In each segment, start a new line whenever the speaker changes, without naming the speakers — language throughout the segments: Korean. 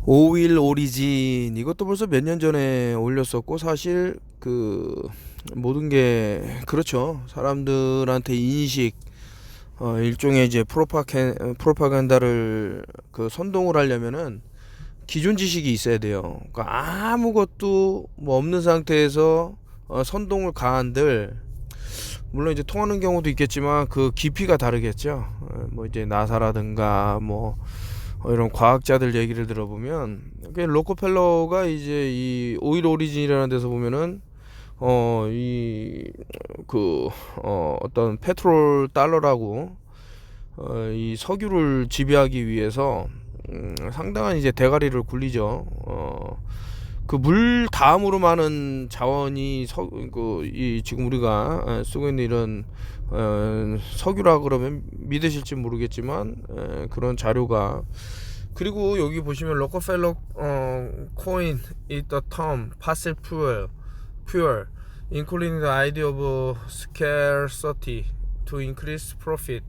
오일 오리진 이것도 벌써 몇 년 전에 올렸었고, 사실 모든 게 그렇죠. 사람들한테 인식, 일종의 이제 프로파간다를 선동을 하려면은 기존 지식이 있어야 돼요. 그러니까 아무것도 뭐 없는 상태에서 선동을 가한들, 물론 이제 통하는 경우도 있겠지만 그 깊이가 다르겠죠. 뭐 이제 나사라든가 뭐 이런 과학자들 얘기를 들어보면, 로커펠러가 이제 이 오일 오리진이라는 데서 보면은 어떤 페트롤 달러라고, 이 석유를 지배하기 위해서 상당한 이제 대가리를 굴리죠. 그 물 다음으로 많은 자원이 이 지금 우리가 쓰고 있는 이런 석유라 그러면 믿으실지 모르겠지만, 그런 자료가, 그리고 여기 보시면 로커펠러 coin is the term fossil fuel including the idea of scarcity to increase profit.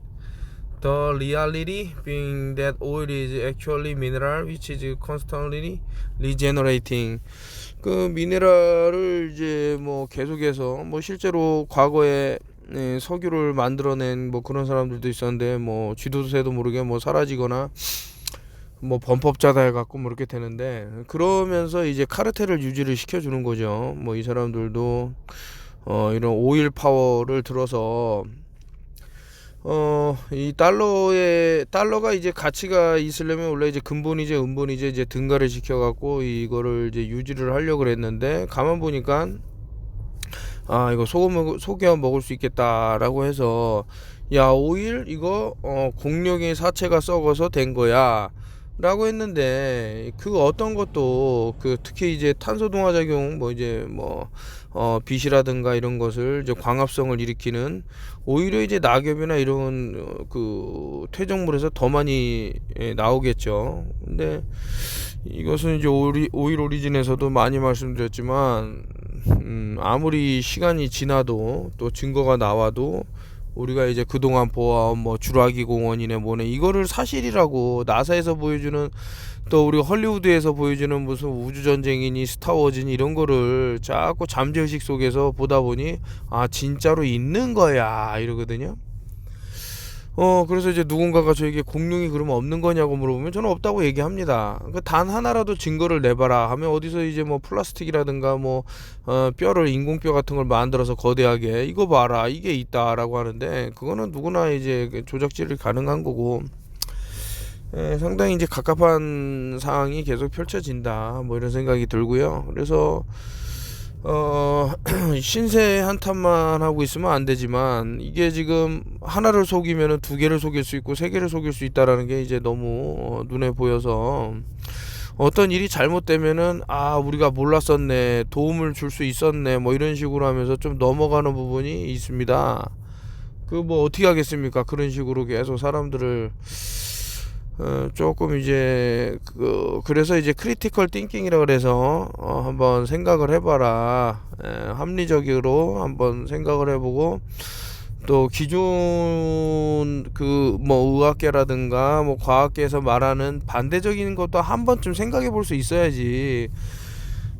The reality being that oil is actually mineral which is constantly regenerating. 그 미네랄을 이제 뭐 계속해서, 뭐 실제로 과거에 석유를 만들어낸 뭐 그런 사람들도 있었는데, 뭐 쥐도 새도 모르게 뭐 사라지거나 뭐 범법자다 해갖고 뭐 이렇게 되는데, 그러면서 이제 카르텔을 유지를 시켜주는 거죠. 뭐 이 사람들도 이런 오일 파워를 들어서, 이 달러가 이제 가치가 있으려면 원래 이제 근본이제 은본이제 이제 등가를 시켜갖고 이거를 이제 유지를 하려고 그랬는데, 가만 보니까 이거 속여 먹을 수 있겠다라고 해서, 야, 오일 이거 공룡의 사체가 썩어서 된 거야 라고 했는데, 그 어떤 것도 특히 이제 탄소 동화작용, 뭐 이제 뭐 빛이라든가 이런 것을 이제 광합성을 일으키는, 오히려 이제 낙엽이나 이런 퇴적물에서 더 많이 나오겠죠. 근데 이것은 이제 오일 오리진에서도 많이 말씀드렸지만, 아무리 시간이 지나도 또 증거가 나와도, 우리가 이제 그동안 보아온 뭐 주라기 공원이네 뭐네 이거를 사실이라고 나사에서 보여주는, 또 우리 헐리우드에서 보여주는 무슨 우주전쟁이니 스타워즈니 이런 거를 자꾸 잠재의식 속에서 보다 보니, 진짜로 있는 거야 이러거든요. 그래서 이제 누군가가 저에게 공룡이 그러면 없는 거냐고 물어보면 저는 없다고 얘기합니다. 단 하나라도 증거를 내봐라 하면, 어디서 이제 뭐 플라스틱이라든가 뭐 뼈를, 인공뼈 같은 걸 만들어서 거대하게 이거 봐라 이게 있다라고 하는데, 그거는 누구나 이제 조작질이 가능한 거고, 상당히 이제 갑갑한 상황이 계속 펼쳐진다 뭐 이런 생각이 들고요. 그래서 신세 한탄만 하고 있으면 안 되지만, 이게 지금 하나를 속이면은 두 개를 속일 수 있고 세 개를 속일 수 있다라는 게 이제 너무 눈에 보여서, 어떤 일이 잘못되면은 우리가 몰랐었네, 도움을 줄 수 있었네 뭐 이런 식으로 하면서 좀 넘어가는 부분이 있습니다. 뭐 어떻게 하겠습니까? 그런 식으로 계속 사람들을 조금 이제 그래서 이제 크리티컬 띵킹이라 그래서 한번 생각을 해봐라, 합리적으로 한번 생각을 해보고, 또 기존 뭐 의학계라든가 뭐 과학계에서 말하는 반대적인 것도 한 번쯤 생각해 볼 수 있어야지.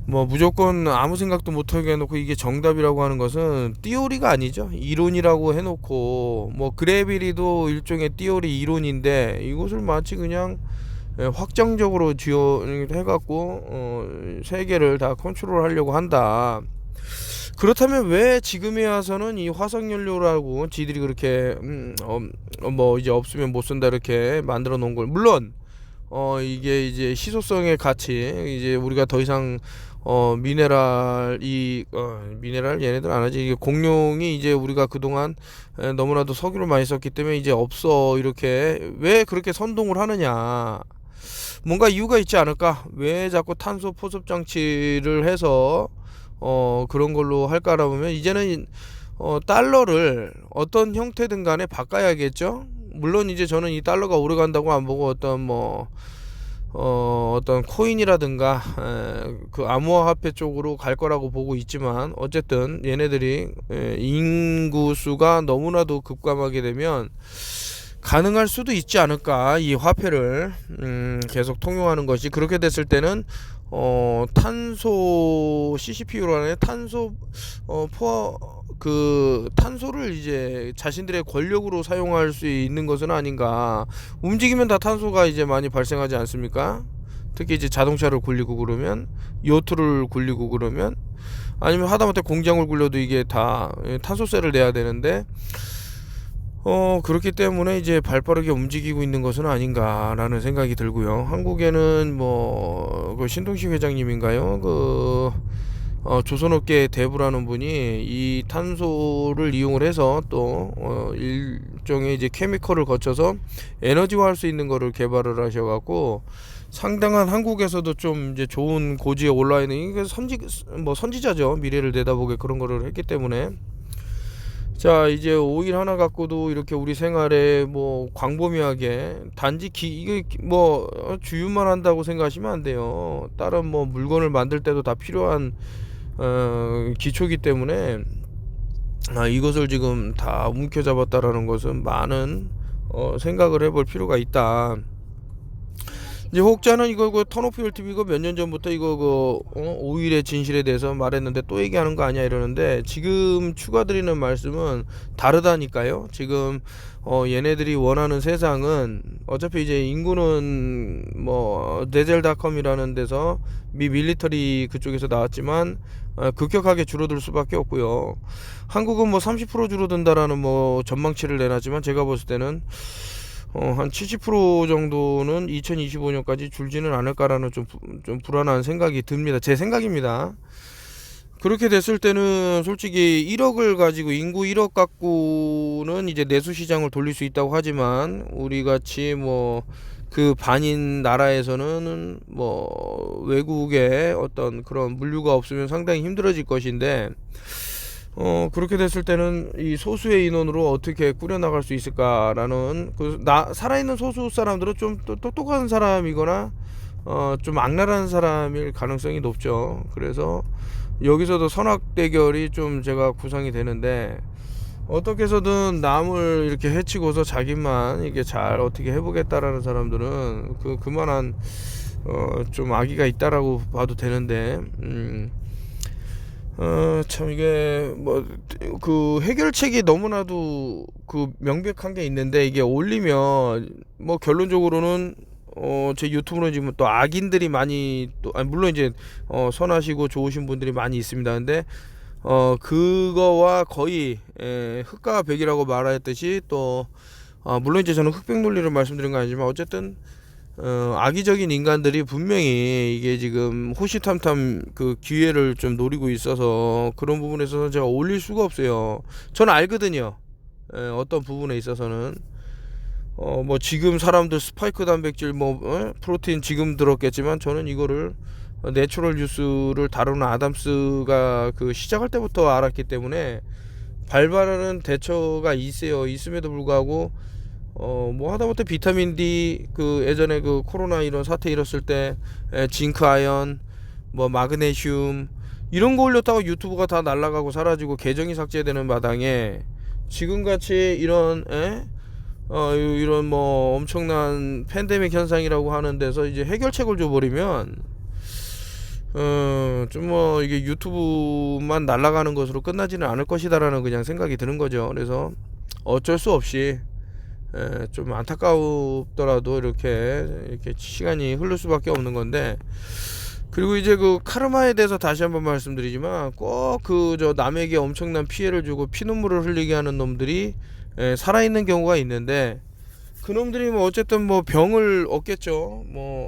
뭐 무조건 아무 생각도 못하게 해놓고 이게 정답이라고 하는 것은 띠오리가 아니죠. 이론이라고 해놓고, 뭐 그래비리도 일종의 띠오리 이론인데, 이것을 마치 그냥 확정적으로 해갖고 세계를 다 컨트롤 하려고 한다. 그렇다면 왜 지금에 와서는 이 화석연료라고 지들이 그렇게 뭐 이제 없으면 못 쓴다 이렇게 만들어 놓은 걸, 물론 이게 이제 희소성의 가치, 이제 우리가 더 이상 미네랄 얘네들 안 하지. 이게 공룡이 이제 우리가 그동안 너무나도 석유를 많이 썼기 때문에 이제 없어 이렇게, 왜 그렇게 선동을 하느냐, 뭔가 이유가 있지 않을까, 왜 자꾸 탄소 포섭 장치를 해서 그런 걸로 할까라 보면, 이제는 달러를 어떤 형태든 간에 바꿔야겠죠. 물론 이제 저는 이 달러가 오래 간다고 안 보고, 어떤 코인이라든가 암호화폐 쪽으로 갈 거라고 보고 있지만, 어쨌든 얘네들이 인구 수가 너무나도 급감하게 되면, 가능할 수도 있지 않을까. 이 화폐를 계속 통용하는 것이 그렇게 됐을 때는 탄소 CCPU라는 탄소 그 탄소를 이제 자신들의 권력으로 사용할 수 있는 것은 아닌가. 움직이면 다 탄소가 이제 많이 발생하지 않습니까? 특히 이제 자동차를 굴리고 그러면, 요트를 굴리고 그러면, 아니면 하다못해 공장을 굴려도 이게 다 탄소세를 내야 되는데, 그렇기 때문에 이제 발빠르게 움직이고 있는 것은 아닌가라는 생각이 들고요. 한국에는 그 신동식 회장님인가요? 조선업계 대부라는 분이 이 탄소를 이용을 해서 또 일종의 이제 케미컬을 거쳐서 에너지화할 수 있는 거를 개발을 하셔갖고 상당한 한국에서도 좀 이제 좋은 고지에 올라 있는, 이게 선지자죠. 미래를 내다보게 그런 거를 했기 때문에. 자, 이제 오일 하나 갖고도 이렇게 우리 생활에 광범위하게 단지 이게 주유만 한다고 생각하시면 안 돼요. 다른 물건을 만들 때도 다 필요한 기초기 때문에 이것을 지금 다 움켜잡았다라는 것은 많은 생각을 해볼 필요가 있다. 이제 혹자는 이거 턴오프 TV 이거 몇 년 전부터 이거 오일의 진실에 대해서 말했는데 또 얘기하는 거 아니야 이러는데, 지금 추가드리는 말씀은 다르다니까요. 지금 얘네들이 원하는 세상은 어차피 이제 인구는 네젤닷컴이라는 데서 미 밀리터리 그쪽에서 나왔지만 급격하게 줄어들 수밖에 없고요. 한국은 30% 줄어든다라는 전망치를 내놨지만 제가 봤을 때는 한 70% 정도는 2025년까지 줄지는 않을까라는 좀 불안한 생각이 듭니다. 제 생각입니다. 그렇게 됐을 때는 솔직히 1억을 가지고, 인구 1억 갖고는 이제 내수 시장을 돌릴 수 있다고 하지만, 우리 같이 그 반인 나라에서는 외국에 어떤 그런 물류가 없으면 상당히 힘들어질 것인데, 그렇게 됐을 때는 이 소수의 인원으로 어떻게 꾸려나갈 수 있을까라는, 살아있는 소수 사람들은 좀 똑똑한 사람이거나 좀 악랄한 사람일 가능성이 높죠. 그래서 여기서도 선악 대결이 좀 제가 구상이 되는데, 어떻게 해서든 남을 이렇게 해치고서 자기만 이게 잘 어떻게 해보겠다라는 사람들은 그만한 좀 악의가 있다라고 봐도 되는데, 참 이게 해결책이 너무나도 명백한 게 있는데, 이게 올리면 결론적으로는 제 유튜브는 지금 또 악인들이 많이 물론 이제 선하시고 좋으신 분들이 많이 있습니다. 근데 그거와 거의 흑과 백이라고 말했듯이, 또 물론 이제 저는 흑백 논리를 말씀드린 건 아니지만 어쨌든 악의적인 인간들이 분명히 이게 지금 호시탐탐 기회를 좀 노리고 있어서, 그런 부분에 있어서 제가 올릴 수가 없어요. 저는 알거든요. 어떤 부분에 있어서는 지금 사람들 스파이크 단백질 프로테인 지금 들었겠지만, 저는 이거를 내추럴 뉴스를 다루는 아담스가 시작할 때부터 알았기 때문에 발발하는 대처가 있음에도 불구하고 하다못해 비타민 D, 예전에 코로나 이런 사태 일었을 때 징크 아연, 마그네슘 이런 거 올렸다가 유튜브가 다 날아가고 사라지고 계정이 삭제되는 마당에, 지금같이 이런 엄청난 팬데믹 현상이라고 하는 데서 이제 해결책을 줘버리면 이게 유튜브만 날아가는 것으로 끝나지는 않을 것이다라는 그냥 생각이 드는 거죠. 그래서 어쩔 수 없이 좀 안타깝더라도 이렇게 시간이 흐를 수밖에 없는 건데, 그리고 이제 카르마에 대해서 다시 한번 말씀드리지만, 꼭 남에게 엄청난 피해를 주고 피눈물을 흘리게 하는 놈들이 살아있는 경우가 있는데, 그놈들이 어쨌든 병을 얻겠죠.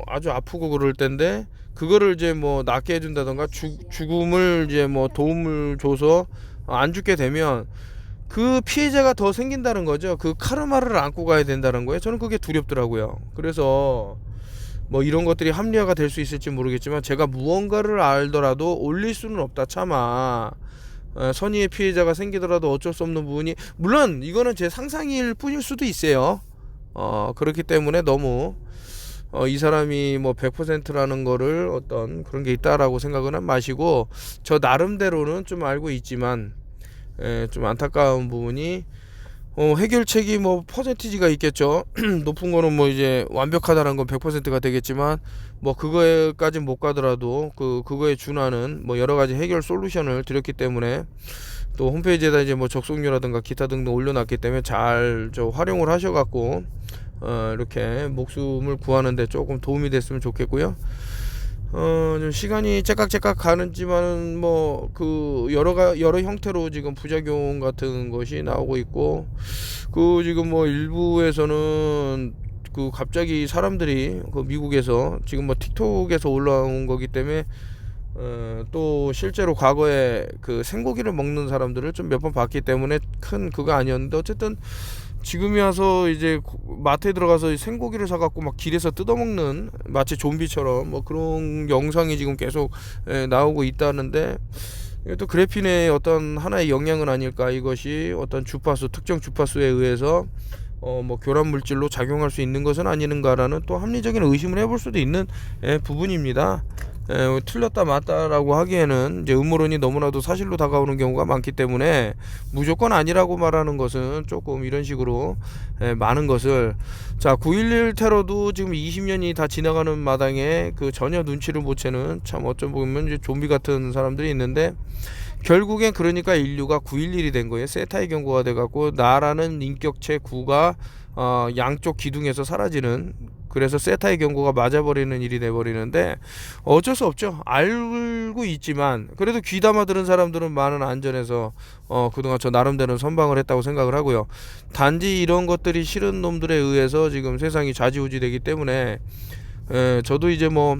아주 아프고 그럴 텐데, 그거를 이제 낫게 해준다던가 죽음을 이제 도움을 줘서 안 죽게 되면 그 피해자가 더 생긴다는 거죠. 그 카르마를 안고 가야 된다는 거예요. 저는 그게 두렵더라고요. 그래서 이런 것들이 합리화가 될 수 있을지 모르겠지만, 제가 무언가를 알더라도 올릴 수는 없다. 차마 선의의 피해자가 생기더라도 어쩔 수 없는 부분이, 물론 이거는 제 상상일 뿐일 수도 있어요. 그렇기 때문에 너무 이 사람이 100%라는 거를 어떤 그런 게 있다라고 생각은 마시고, 저 나름대로는 좀 알고 있지만 좀 안타까운 부분이 해결책이 뭐 퍼센티지가 있겠죠. 높은 거는 뭐 이제 완벽하다는 건 100%가 되겠지만 뭐 그거에까지 못 가더라도 그거에 준하는 뭐 여러 가지 해결 솔루션을 드렸기 때문에 또 홈페이지에다 이제 뭐 접속료라든가 기타 등등 올려놨기 때문에 잘 활용을 하셔갖고 이렇게 목숨을 구하는데 조금 도움이 됐으면 좋겠고요. 좀 시간이 째깍째깍 가는지만은 뭐 그 여러 형태로 지금 부작용 같은 것이 나오고 있고, 그 지금 뭐 일부에서는 그 갑자기 사람들이 그 미국에서 지금 뭐 틱톡에서 올라온 거기 때문에 또 실제로 과거에 그 생고기를 먹는 사람들을 좀 몇 번 봤기 때문에 큰 그거 아니었는데, 어쨌든 지금이 와서 이제 마트에 들어가서 생고기를 사갖고 막 길에서 뜯어먹는, 마치 좀비처럼 뭐 그런 영상이 지금 계속 나오고 있다는데, 이것도 그래핀의 어떤 하나의 영향은 아닐까. 이것이 어떤 주파수, 특정 주파수에 의해서 뭐 교란 물질로 작용할 수 있는 것은 아닌가라는 또 합리적인 의심을 해볼 수도 있는 부분입니다. 틀렸다 맞다라고 하기에는 이제 음모론이 너무나도 사실로 다가오는 경우가 많기 때문에 무조건 아니라고 말하는 것은 조금 이런 식으로 많은 것을, 자 9.11 테러도 지금 20년이 다 지나가는 마당에 그 전혀 눈치를 못 채는, 참 어쩜 보면 이제 좀비 같은 사람들이 있는데, 결국엔 그러니까 인류가 9.11이 된 거예요. 세타의 경고가 돼갖고 나라는 인격체 구가 양쪽 기둥에서 사라지는, 그래서 세타의 경고가 맞아버리는 일이 돼버리는데 어쩔 수 없죠. 알고 있지만 그래도 귀담아 들은 사람들은 많은 안전해서 그동안 저 나름대로 선방을 했다고 생각을 하고요. 단지 이런 것들이 싫은 놈들에 의해서 지금 세상이 좌지우지되기 때문에 저도 이제 뭐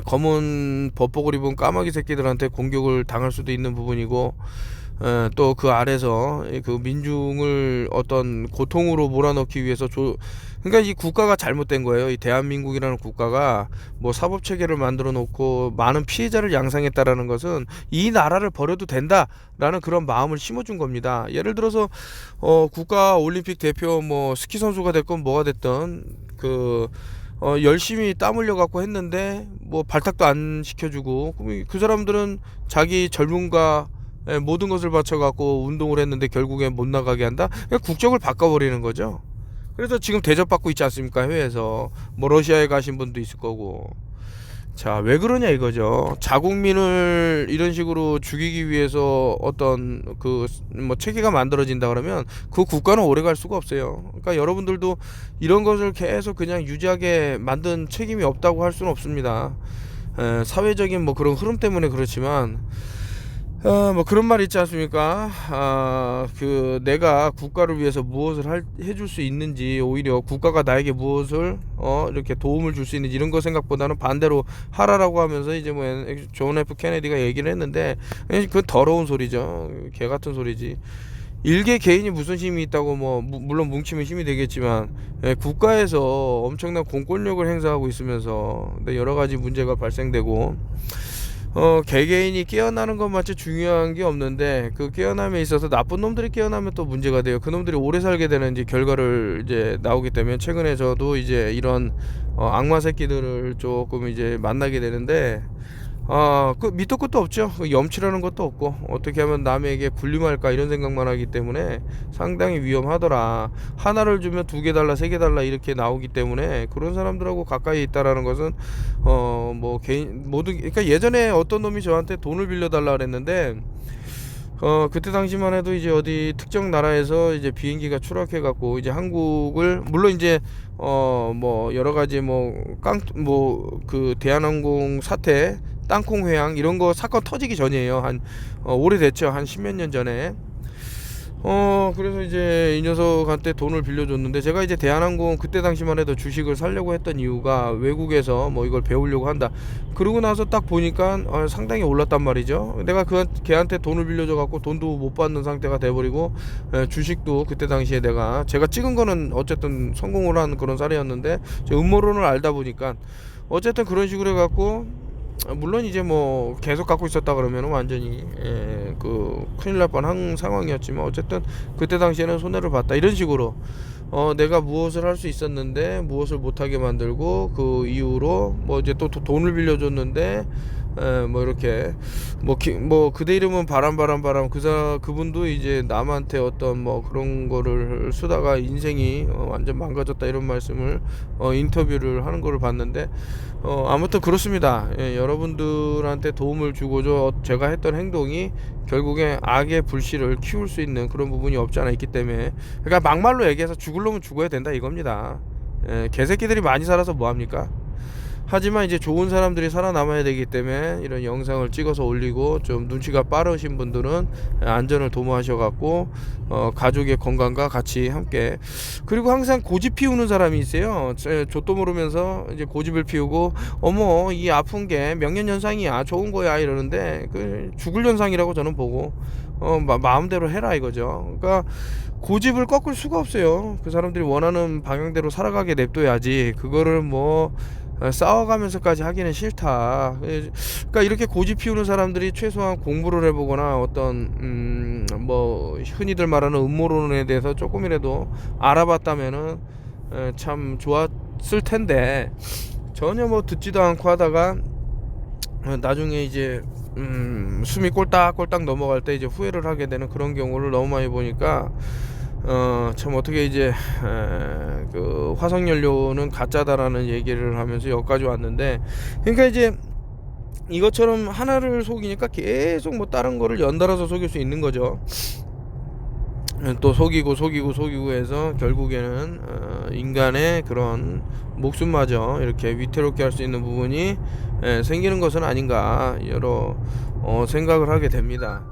검은 법복을 입은 까마귀 새끼들한테 공격을 당할 수도 있는 부분이고, 또 그 아래서 그 민중을 어떤 고통으로 몰아넣기 위해서 그러니까 이 국가가 잘못된 거예요. 이 대한민국이라는 국가가 뭐 사법 체계를 만들어 놓고 많은 피해자를 양상했다라는 것은 이 나라를 버려도 된다라는 그런 마음을 심어준 겁니다. 예를 들어서 국가 올림픽 대표 뭐 스키 선수가 됐건 뭐가 됐든 열심히 땀 흘려 갖고 했는데 뭐 발탁도 안 시켜주고, 그 사람들은 자기 젊음과 모든 것을 바쳐 갖고 운동을 했는데 결국엔 못 나가게 한다. 그러니까 국적을 바꿔버리는 거죠. 그래서 지금 대접받고 있지 않습니까, 해외에서. 뭐 러시아에 가신 분도 있을 거고. 자, 왜 그러냐 이거죠. 자국민을 이런 식으로 죽이기 위해서 어떤 그 뭐 체계가 만들어진다 그러면 그 국가는 오래 갈 수가 없어요. 그러니까 여러분들도 이런 것을 계속 그냥 유지하게 만든 책임이 없다고 할 수는 없습니다. 사회적인 뭐 그런 흐름 때문에 그렇지만, 뭐 그런 말 있지 않습니까? 내가 국가를 위해서 무엇을 해줄 수 있는지, 오히려 국가가 나에게 무엇을 이렇게 도움을 줄 수 있는지, 이런 거 생각보다는 반대로 하라라고 하면서 이제 뭐 존 F 케네디가 얘기를 했는데, 그건 더러운 소리죠. 개 같은 소리지. 일개 개인이 무슨 힘이 있다고, 뭐 물론 뭉치면 힘이 되겠지만, 국가에서 엄청난 공권력을 행사하고 있으면서 여러 가지 문제가 발생되고, 개개인이 깨어나는 것마치 중요한 게 없는데, 그 깨어남에 있어서 나쁜 놈들이 깨어나면 또 문제가 돼요. 그 놈들이 오래 살게 되는 이제 결과를 이제 나오기 때문에, 최근에 저도 이제 이런 악마 새끼들을 조금 이제 만나게 되는데, 그 밑도 끝도 없죠. 염치라는 것도 없고, 어떻게 하면 남에게 군림할까 이런 생각만 하기 때문에 상당히 위험하더라. 하나를 주면 2개 달라 3개 달라 이렇게 나오기 때문에, 그런 사람들하고 가까이 있다라는 것은 뭐 개인 모든, 그러니까 예전에 어떤 놈이 저한테 돈을 빌려달라 그랬는데, 그때 당시만 해도 이제 어디 특정 나라에서 이제 비행기가 추락해 갖고 이제 한국을, 물론 이제 뭐 여러 가지 그 대한항공 사태, 땅콩 회항 이런 거 사건 터지기 전이에요. 한 오래됐죠. 한 10몇 년 전에. 그래서 이제 이 녀석한테 돈을 빌려줬는데, 제가 이제 대한항공 그때 당시만 해도 주식을 사려고 했던 이유가 외국에서 뭐 이걸 배우려고 한다. 그러고 나서 딱 보니까 상당히 올랐단 말이죠. 내가 걔한테 돈을 빌려줘 갖고 돈도 못 받는 상태가 돼버리고, 주식도 그때 당시에 제가 찍은 거는 어쨌든 성공을 한 그런 사례였는데, 음모론을 알다 보니까 어쨌든 그런 식으로 해갖고, 물론 이제 뭐 계속 갖고 있었다 그러면 완전히 큰일 날 뻔한 상황이었지만, 어쨌든 그때 당시에는 손해를 봤다 이런 식으로 내가 무엇을 할 수 있었는데 무엇을 못하게 만들고, 그 이후로 뭐 이제 또 돈을 빌려줬는데 뭐 이렇게 뭐 그대 이름은 바람 그분도 이제 남한테 어떤 뭐 그런 거를 쓰다가 인생이 완전 망가졌다 이런 말씀을 인터뷰를 하는 거를 봤는데 아무튼 그렇습니다. 예, 여러분들한테 도움을 주고자 제가 했던 행동이 결국에 악의 불씨를 키울 수 있는 그런 부분이 없지 않아 있기 때문에, 그러니까 막말로 얘기해서 죽을 놈은 죽어야 된다 이겁니다. 예, 개새끼들이 많이 살아서 뭐합니까? 하지만 이제 좋은 사람들이 살아남아야 되기 때문에 이런 영상을 찍어서 올리고, 좀 눈치가 빠르신 분들은 안전을 도모하셔 갖고 가족의 건강과 같이 함께. 그리고 항상 고집 피우는 사람이 있어요. 좆도 모르면서 이제 고집을 피우고 어머 이 아픈 게 명년현상이야 좋은 거야 이러는데 그 죽을 현상이라고 저는 보고 마음대로 해라 이거죠. 그러니까 고집을 꺾을 수가 없어요. 그 사람들이 원하는 방향대로 살아가게 냅둬야지, 그거를 뭐 싸워가면서까지 하기는 싫다. 그러니까 이렇게 고집 피우는 사람들이 최소한 공부를 해보거나 어떤 뭐 흔히들 말하는 음모론에 대해서 조금이라도 알아봤다면은 참 좋았을 텐데, 전혀 뭐 듣지도 않고 하다가 나중에 이제 숨이 꼴딱꼴딱 넘어갈 때 이제 후회를 하게 되는 그런 경우를 너무 많이 보니까 참 어떻게 이제 그 화석연료는 가짜다라는 얘기를 하면서 여기까지 왔는데, 그러니까 이제 이것처럼 하나를 속이니까 계속 뭐 다른 거를 연달아서 속일 수 있는 거죠. 또 속이고 해서 결국에는 인간의 그런 목숨마저 이렇게 위태롭게 할 수 있는 부분이 생기는 것은 아닌가 여러 생각을 하게 됩니다.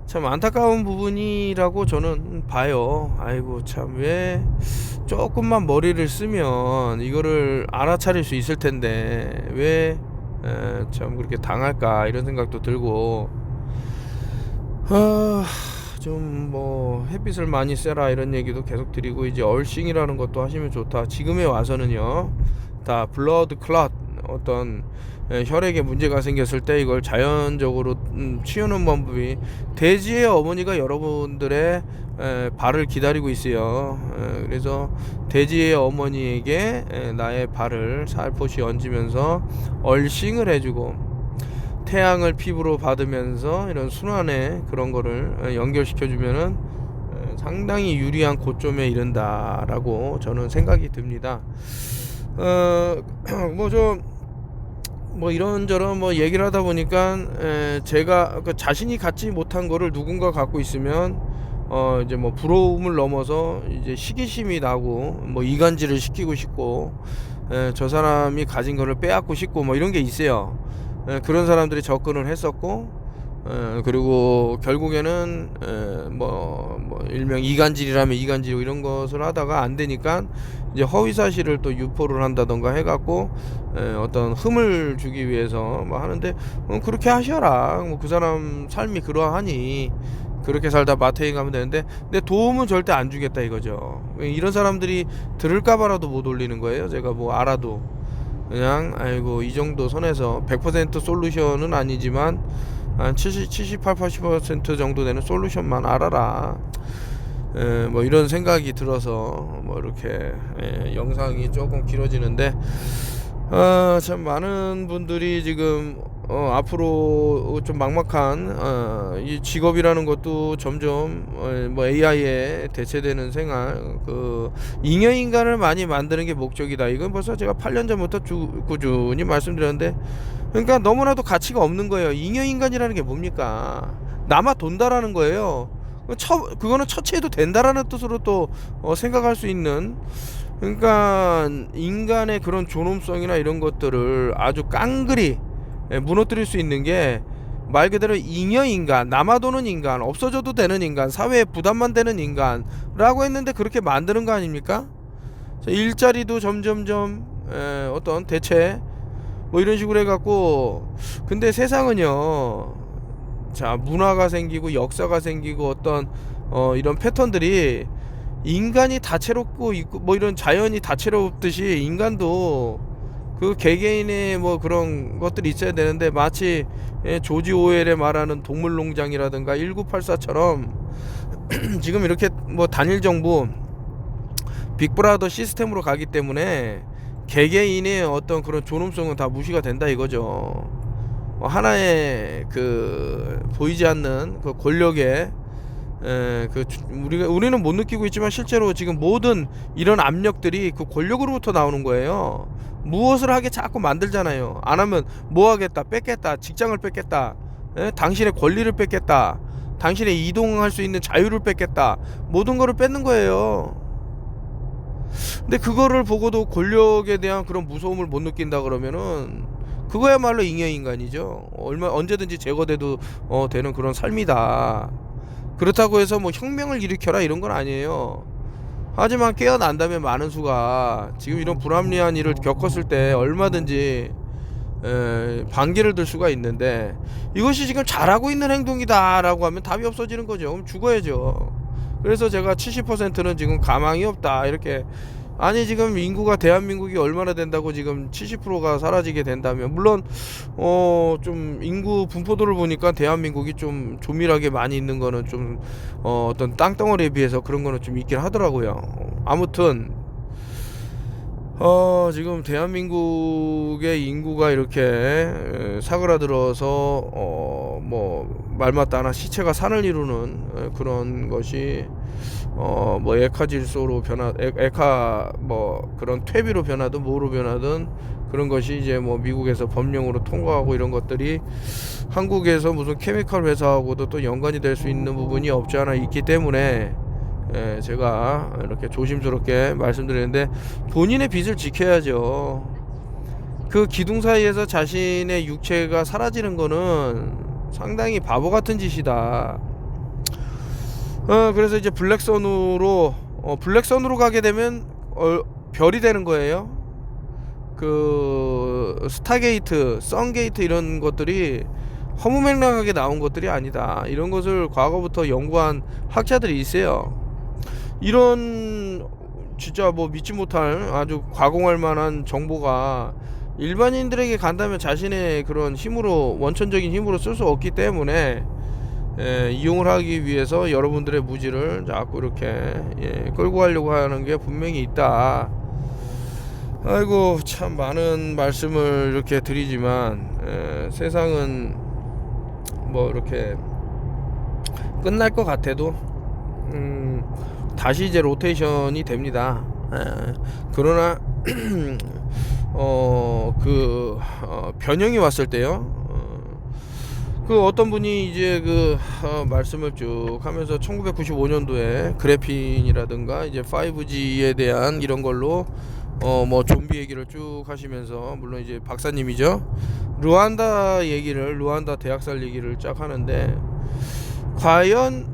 참 안타까운 부분이라고 저는 봐요. 아이고 참, 왜 조금만 머리를 쓰면 이거를 알아차릴 수 있을 텐데 왜 참 그렇게 당할까 이런 생각도 들고, 좀 뭐 햇빛을 많이 쐬라 이런 얘기도 계속 드리고, 이제 얼싱이라는 것도 하시면 좋다. 지금에 와서는요 다 블러드 클럿, 어떤 혈액에 문제가 생겼을 때 이걸 자연적으로 치우는 방법이, 돼지의 어머니가 여러분들의 발을 기다리고 있어요. 그래서 돼지의 어머니에게 나의 발을 살포시 얹으면서 얼싱을 해주고, 태양을 피부로 받으면서 이런 순환의 그런 거를 연결시켜주면은 상당히 유리한 고점에 이른다라고 저는 생각이 듭니다. 뭐 이런저런 뭐 얘기를 하다 보니까 제가 그 자신이 갖지 못한 거를 누군가 갖고 있으면 이제 뭐 부러움을 넘어서 이제 시기심이 나고 뭐 이간질을 시키고 싶고 저 사람이 가진 거를 빼앗고 싶고 뭐 이런 게 있어요. 그런 사람들이 접근을 했었고, 그리고 결국에는 뭐 일명 이간질이라면 이간질 이런 것을 하다가 안 되니까 이제 허위 사실을 또 유포를 한다던가 해갖고 어떤 흠을 주기 위해서 뭐 하는데, 그렇게 하셔라. 뭐 그 사람 삶이 그러하니 그렇게 살다 마태인 가면 되는데, 근데 도움은 절대 안 주겠다 이거죠. 이런 사람들이 들을까봐라도 못 올리는 거예요. 제가 뭐 알아도 그냥 아이고 이 정도 선에서 100% 솔루션은 아니지만 한 78, 80% 정도 되는 솔루션만 알아라. 뭐 이런 생각이 들어서 뭐 이렇게 영상이 조금 길어지는데, 참 많은 분들이 지금 앞으로 좀 막막한 이 직업이라는 것도 점점 뭐 AI에 대체되는 생활, 그 잉여인간을 많이 만드는 게 목적이다. 이건 벌써 제가 8년 전부터 꾸준히 말씀드렸는데, 그러니까 너무나도 가치가 없는 거예요. 잉여인간이라는 게 뭡니까? 남아 돈다라는 거예요. 그거는 처치해도 된다라는 뜻으로 또 생각할 수 있는, 그러니까 인간의 그런 존엄성이나 이런 것들을 아주 깡그리 무너뜨릴 수 있는 게 말 그대로 잉여인간, 남아도는 인간, 없어져도 되는 인간, 사회에 부담만 되는 인간라고 했는데 그렇게 만드는 거 아닙니까? 일자리도 점점점 어떤 대체 뭐 이런 식으로 해갖고, 근데 세상은요, 자 문화가 생기고 역사가 생기고 어떤 이런 패턴들이, 인간이 다채롭고 있고 뭐 이런 자연이 다채롭듯이 인간도 그 개개인의 뭐 그런 것들이 있어야 되는데, 마치 조지 오웰에 말하는 동물농장이라든가 1984처럼 지금 이렇게 뭐 단일 정부 빅브라더 시스템으로 가기 때문에 개개인의 어떤 그런 존엄성은 다 무시가 된다 이거죠. 하나의 그 보이지 않는 그 권력의 우리는 못 느끼고 있지만 실제로 지금 모든 이런 압력들이 그 권력으로부터 나오는 거예요. 무엇을 하게 자꾸 만들잖아요. 안 하면 뭐 하겠다, 뺏겠다, 직장을 뺏겠다, 당신의 권리를 뺏겠다, 당신의 이동할 수 있는 자유를 뺏겠다, 모든 거를 뺏는 거예요. 근데 그거를 보고도 권력에 대한 그런 무서움을 못 느낀다 그러면은 그거야말로 잉여인간이죠. 언제든지 제거돼도 되는 그런 삶이다. 그렇다고 해서 뭐 혁명을 일으켜라 이런 건 아니에요. 하지만 깨어난다면 많은 수가 지금 이런 불합리한 일을 겪었을 때 얼마든지 반기를 들 수가 있는데, 이것이 지금 잘하고 있는 행동이다 라고 하면 답이 없어지는 거죠. 그럼 죽어야죠. 그래서 제가 70%는 지금 가망이 없다 이렇게. 아니 지금 인구가 대한민국이 얼마나 된다고 지금 70%가 사라지게 된다면, 물론 좀 인구 분포도를 보니까 대한민국이 좀 조밀하게 많이 있는 거는 좀 어떤 땅덩어리에 비해서 그런 거는 좀 있긴 하더라고요. 아무튼 지금 대한민국의 인구가 이렇게 사그라들어서 뭐 말 맞다 하나 시체가 산을 이루는 그런 것이 뭐 에카 질소로 에카 뭐 그런 퇴비로 변하든 뭐로 변하든 그런 것이 이제 뭐 미국에서 법령으로 통과하고 이런 것들이 한국에서 무슨 케미컬 회사하고도 또 연관이 될 수 있는 부분이 없지 않아 있기 때문에 제가 이렇게 조심스럽게 말씀드리는데, 본인의 빚을 지켜야죠. 그 기둥 사이에서 자신의 육체가 사라지는 거는 상당히 바보 같은 짓이다. 그래서 이제 블랙선으로 가게 되면 별이 되는 거예요. 그 스타게이트, 썬게이트 이런 것들이 허무맹랑하게 나온 것들이 아니다. 이런 것을 과거부터 연구한 학자들이 있어요. 이런 진짜 뭐 믿지 못할 아주 과공할 만한 정보가 일반인들에게 간다면 자신의 그런 힘으로, 원천적인 힘으로 쓸 수 없기 때문에 이용을 하기 위해서 여러분들의 무지를 자꾸 이렇게 끌고 가려고 하는 게 분명히 있다. 아이고 참 많은 말씀을 이렇게 드리지만 세상은 뭐 이렇게 끝날 것 같아도 다시 이제 로테이션이 됩니다. 그러나 변형이 왔을 때요, 그 어떤 분이 이제 말씀을 쭉 하면서 1995년도에 그래핀이라든가 이제 5G에 대한 이런 걸로 뭐 좀비 얘기를 쭉 하시면서, 물론 이제 박사님이죠, 루안다 대학살 얘기를 쫙 하는데, 과연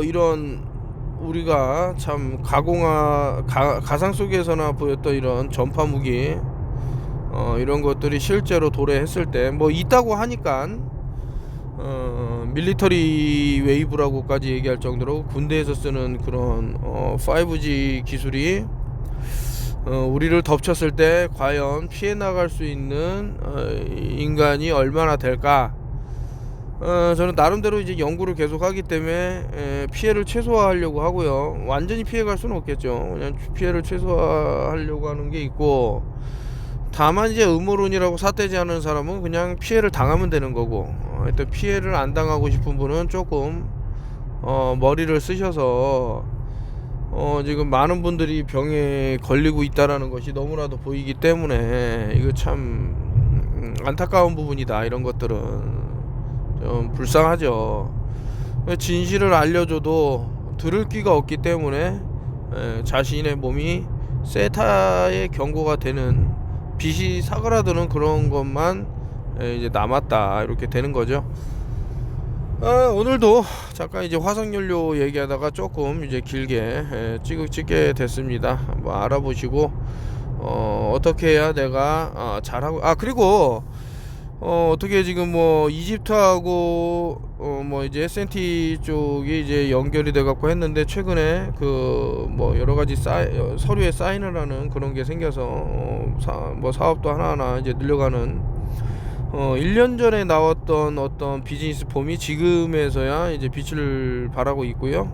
이런 우리가 참 가상 속에서나 보였던 이런 전파 무기 이런 것들이 실제로 도래했을 때 뭐 있다고 하니까 밀리터리 웨이브라고까지 얘기할 정도로 군대에서 쓰는 그런 5G 기술이 우리를 덮쳤을 때 과연 피해 나갈 수 있는 인간이 얼마나 될까? 저는 나름대로 이제 연구를 계속 하기 때문에 피해를 최소화하려고 하고요. 완전히 피해갈 수는 없겠죠. 그냥 피해를 최소화하려고 하는 게 있고, 다만 이제 음모론이라고 삿대지하는 사람은 그냥 피해를 당하면 되는 거고, 하여튼 피해를 안 당하고 싶은 분은 조금 머리를 쓰셔서 지금 많은 분들이 병에 걸리고 있다라는 것이 너무나도 보이기 때문에 이거 참 안타까운 부분이다. 이런 것들은 좀 불쌍하죠. 진실을 알려줘도 들을 귀가 없기 때문에 자신의 몸이 세타의 경고가 되는, 빛이 사그라드는 그런 것만 이제 남았다 이렇게 되는 거죠. 오늘도 잠깐 이제 화석연료 얘기하다가 조금 이제 길게 찍게 됐습니다. 뭐 알아보시고 어떻게 해야 내가 잘하고, 그리고 어떻게 지금 뭐 이집트하고 뭐 이제 S&T 쪽이 이제 연결이 돼 갖고 했는데, 최근에 뭐 여러 가지 서류에 사인을 하는 그런 게 생겨서 뭐 사업도 하나하나 이제 늘려가는 1년 전에 나왔던 어떤 비즈니스 폼이 지금에서야 이제 빛을 발하고 있고요.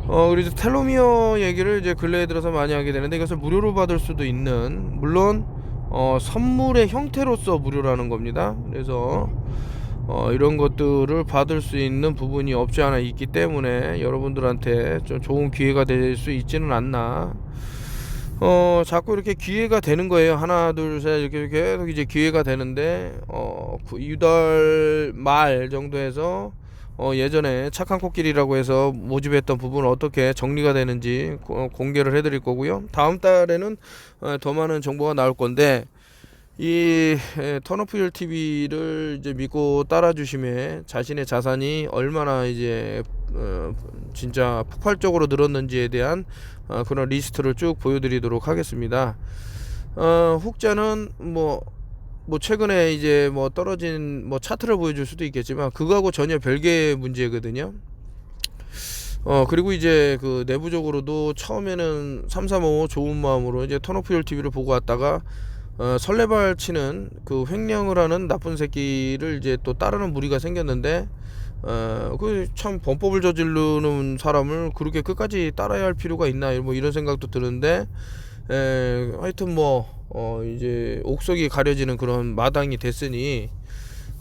그리고 텔로미어 얘기를 이제 근래에 들어서 많이 하게 되는데, 이것을 무료로 받을 수도 있는, 물론 선물의 형태로서 무료라는 겁니다. 그래서 이런 것들을 받을 수 있는 부분이 없지 않아 있기 때문에 여러분들한테 좀 좋은 기회가 될 수 있지는 않나. 자꾸 이렇게 기회가 되는 거예요. 하나, 둘, 셋 이렇게 계속 이제 기회가 되는데 이달 말 정도에서 예전에 착한 코끼리라고 해서 모집했던 부분 어떻게 정리가 되는지 공개를 해드릴 거고요. 다음 달에는 더 많은 정보가 나올 건데 이 턴오프힐 TV를 이제 믿고 따라주심에 자신의 자산이 얼마나 이제 진짜 폭발적으로 늘었는지에 대한 그런 리스트를 쭉 보여드리도록 하겠습니다. 혹자는 뭐 최근에 이제 뭐 떨어진 뭐 차트를 보여줄 수도 있겠지만 그거하고 전혀 별개의 문제거든요. 그리고 이제 그 내부적으로도 처음에는 3355 좋은 마음으로 이제 턴오프힐 TV를 보고 왔다가 설레발 치는 그 횡령을 하는 나쁜 새끼를 이제 또 따르는 무리가 생겼는데 그 참 범법을 저지르는 사람을 그렇게 끝까지 따라야 할 필요가 있나 뭐 이런 생각도 드는데 하여튼 이제 옥석이 가려지는 그런 마당이 됐으니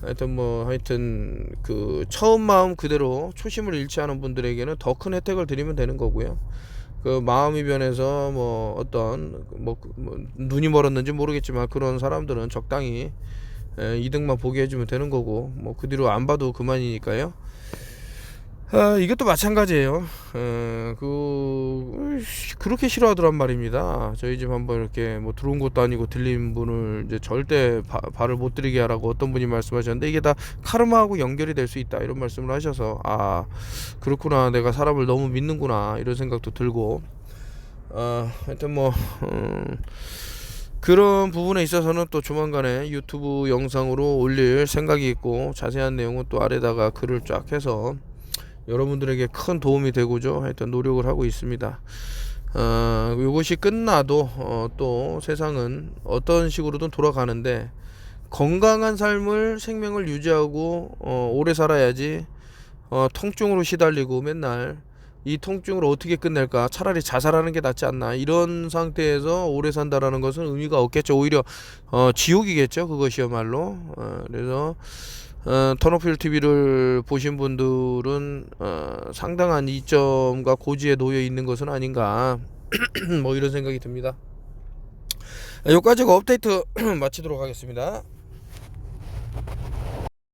하여튼 그 처음 마음 그대로 초심을 잃지 않은 분들에게는 더 큰 혜택을 드리면 되는 거고요. 그 마음이 변해서 눈이 멀었는지 모르겠지만 그런 사람들은 적당히 이득만 보게 해주면 되는 거고 그 뒤로 안 봐도 그만이니까요. 이것도 마찬가지예요. 그렇게 싫어하더란 말입니다. 저희 집 한번 이렇게 들어온 것도 아니고 들린 분을 이제 절대 발을 못 들이게 하라고 어떤 분이 말씀하셨는데 이게 다 카르마하고 연결이 될 수 있다 이런 말씀을 하셔서 그렇구나, 내가 사람을 너무 믿는구나 이런 생각도 들고 하여튼 그런 부분에 있어서는 또 조만간에 유튜브 영상으로 올릴 생각이 있고 자세한 내용은 또 아래다가 글을 쫙 해서 여러분들에게 큰 도움이 되고죠. 하여튼 노력을 하고 있습니다. 이것이 끝나도 또 세상은 어떤 식으로든 돌아가는데 건강한 삶을 생명을 유지하고 오래 살아야지 통증으로 시달리고 맨날 이 통증을 어떻게 끝낼까, 차라리 자살하는 게 낫지 않나, 이런 상태에서 오래 산다라는 것은 의미가 없겠죠. 오히려 지옥이겠죠, 그것이야말로. 그래서 턴오프힐 TV를 보신 분들은 상당한 이점과 고지에 놓여 있는 것은 아닌가 이런 생각이 듭니다. 여기까지가 업데이트 마치도록 하겠습니다.